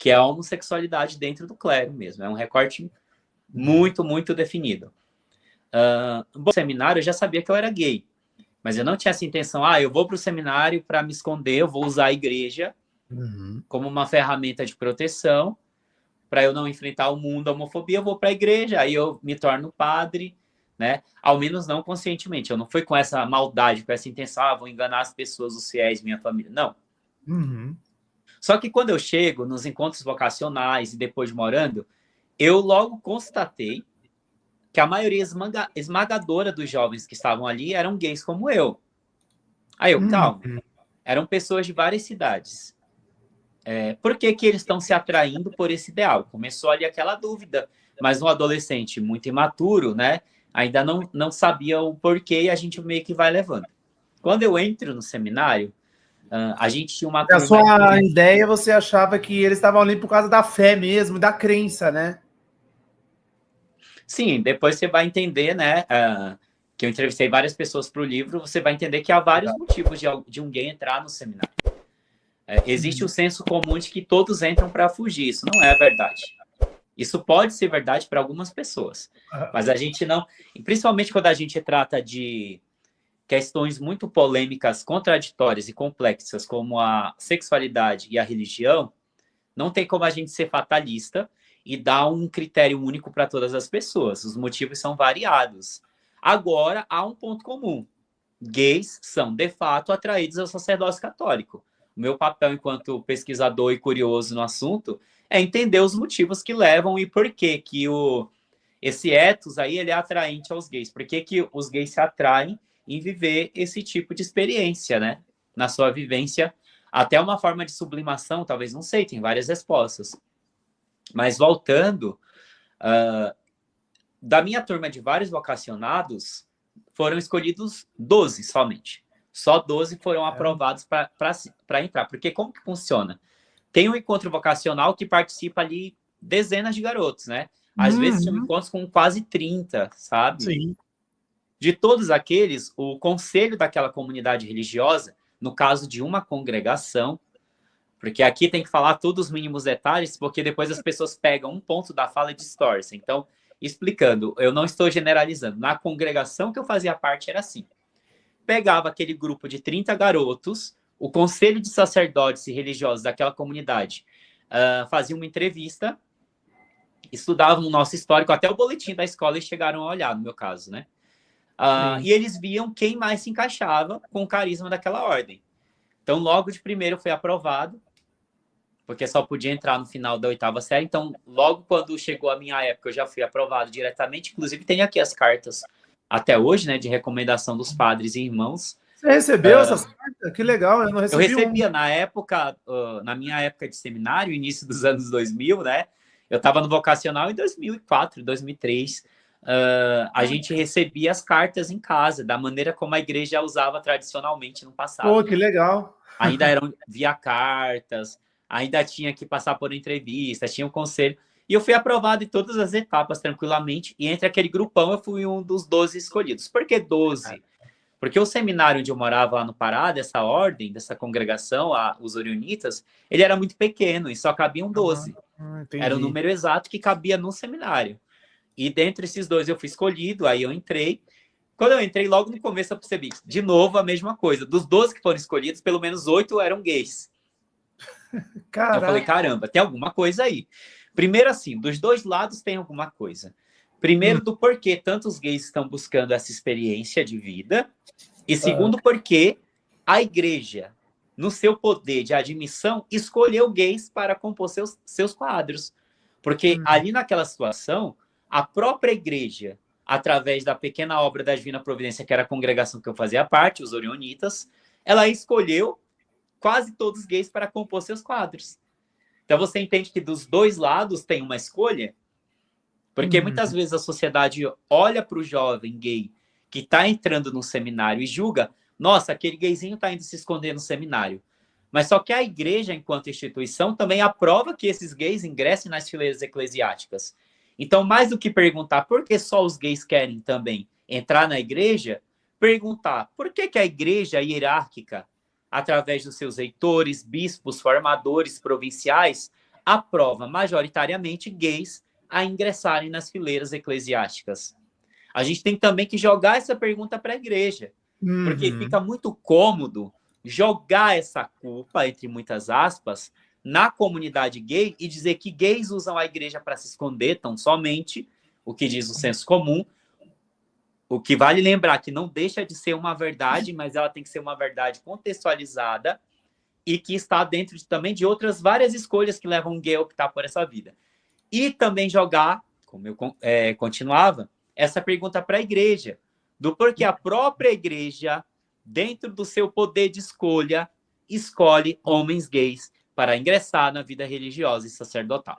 que é a homossexualidade dentro do clero mesmo. É um recorte muito, muito definido. Bom, no seminário eu já sabia que eu era gay, mas eu não tinha essa intenção, eu vou para o seminário para me esconder, eu vou usar a igreja como uma ferramenta de proteção, para eu não enfrentar o mundo, a homofobia, eu vou para a igreja, aí eu me torno padre, né? Ao menos não conscientemente. Eu não fui com essa maldade, com essa intenção, vou enganar as pessoas, os fiéis, minha família. Não. Só que quando eu chego nos encontros vocacionais e depois de morando, eu logo constatei que a maioria esmagadora dos jovens que estavam ali eram gays como eu. Aí eu, calma, eram pessoas de várias cidades. Por que eles estão se atraindo por esse ideal? Começou ali aquela dúvida, mas um adolescente muito imaturo, né, ainda não sabia o porquê e a gente meio que vai levando. Quando eu entro no seminário, a gente tinha uma turma... A sua ideia, você achava que eles estavam ali por causa da fé mesmo, da crença, né? Sim, depois você vai entender, né, que eu entrevistei várias pessoas para o livro, você vai entender que há vários motivos de um gay entrar no seminário. Existe o senso comum de que todos entram para fugir. Isso não é verdade. Isso pode ser verdade para algumas pessoas, mas a gente não... Principalmente quando a gente trata de questões muito polêmicas, contraditórias e complexas, como a sexualidade e a religião, não tem como a gente ser fatalista e dar um critério único para todas as pessoas. Os motivos são variados. Agora, há um ponto comum. Gays são, de fato, atraídos ao sacerdócio católico. O meu papel enquanto pesquisador e curioso no assunto é entender os motivos que levam e por que esse ethos aí ele é atraente aos gays. Por que os gays se atraem em viver esse tipo de experiência, né? Na sua vivência, até uma forma de sublimação, talvez, não sei, tem várias respostas. Mas voltando, da minha turma de vários vocacionados, foram escolhidos 12 somente. Só 12 foram aprovados para entrar. Porque como que funciona? Tem um encontro vocacional que participa ali dezenas de garotos, né? Às vezes tem encontros com quase 30, sabe? Sim. De todos aqueles, o conselho daquela comunidade religiosa, no caso de uma congregação, porque aqui tem que falar todos os mínimos detalhes, porque depois as pessoas pegam um ponto da fala e distorcem. Então, explicando, eu não estou generalizando. Na congregação que eu fazia parte era assim. Pegava aquele grupo de 30 garotos, o conselho de sacerdotes e religiosos daquela comunidade fazia uma entrevista, estudavam o nosso histórico, até o boletim da escola eles chegaram a olhar, no meu caso, né? E eles viam quem mais se encaixava com o carisma daquela ordem. Então, logo de primeiro foi aprovado, porque só podia entrar no final da 8ª série. Então, logo quando chegou a minha época, eu já fui aprovado diretamente. Inclusive, tem aqui as cartas até hoje, né, de recomendação dos padres e irmãos. Você recebeu essas cartas? Que legal, eu não recebi. Eu recebia na época, na minha época de seminário, início dos anos 2000, né? Eu estava no vocacional em 2004, 2003. A gente recebia as cartas em casa, da maneira como a igreja usava tradicionalmente no passado. Pô, que legal. Ainda eram via cartas, ainda tinha que passar por entrevistas, tinha um conselho. E eu fui aprovado em todas as etapas tranquilamente. E entre aquele grupão, eu fui um dos 12 escolhidos. Por que 12? Porque o seminário onde eu morava lá no Pará, dessa ordem, dessa congregação, os orionitas, ele era muito pequeno e só cabiam 12. Era o número exato que cabia no seminário. E dentre esses 12 eu fui escolhido, aí eu entrei. Quando eu entrei, logo no começo eu percebi, de novo, a mesma coisa. Dos 12 que foram escolhidos, pelo menos 8 eram gays. Caraca. Eu falei, caramba, tem alguma coisa aí. Primeiro assim, dos dois lados tem alguma coisa. Primeiro, do porquê tantos gays estão buscando essa experiência de vida. E segundo, porque a igreja, no seu poder de admissão, escolheu gays para compor seus quadros. Porque ali naquela situação, a própria igreja, através da pequena obra da Divina Providência, que era a congregação que eu fazia parte, os orionitas, ela escolheu quase todos gays para compor seus quadros. Então você entende que dos dois lados tem uma escolha, porque muitas vezes a sociedade olha para o jovem gay que está entrando no seminário e julga, nossa, aquele gayzinho está indo se esconder no seminário. Mas só que a igreja, enquanto instituição, também aprova que esses gays ingressem nas fileiras eclesiásticas. Então, mais do que perguntar por que só os gays querem também entrar na igreja, perguntar por que a igreja hierárquica, através dos seus reitores, bispos, formadores provinciais, aprova majoritariamente gays a ingressarem nas fileiras eclesiásticas. A gente tem também que jogar essa pergunta para a igreja, porque fica muito cômodo jogar essa culpa, entre muitas aspas, na comunidade gay e dizer que gays usam a igreja para se esconder tão somente, o que diz o senso comum. O que vale lembrar que não deixa de ser uma verdade, mas ela tem que ser uma verdade contextualizada e que está dentro também de outras várias escolhas que levam um gay a optar por essa vida. E também jogar, como eu continuava, essa pergunta para a igreja, do porquê a própria igreja, dentro do seu poder de escolha, escolhe homens gays para ingressar na vida religiosa e sacerdotal.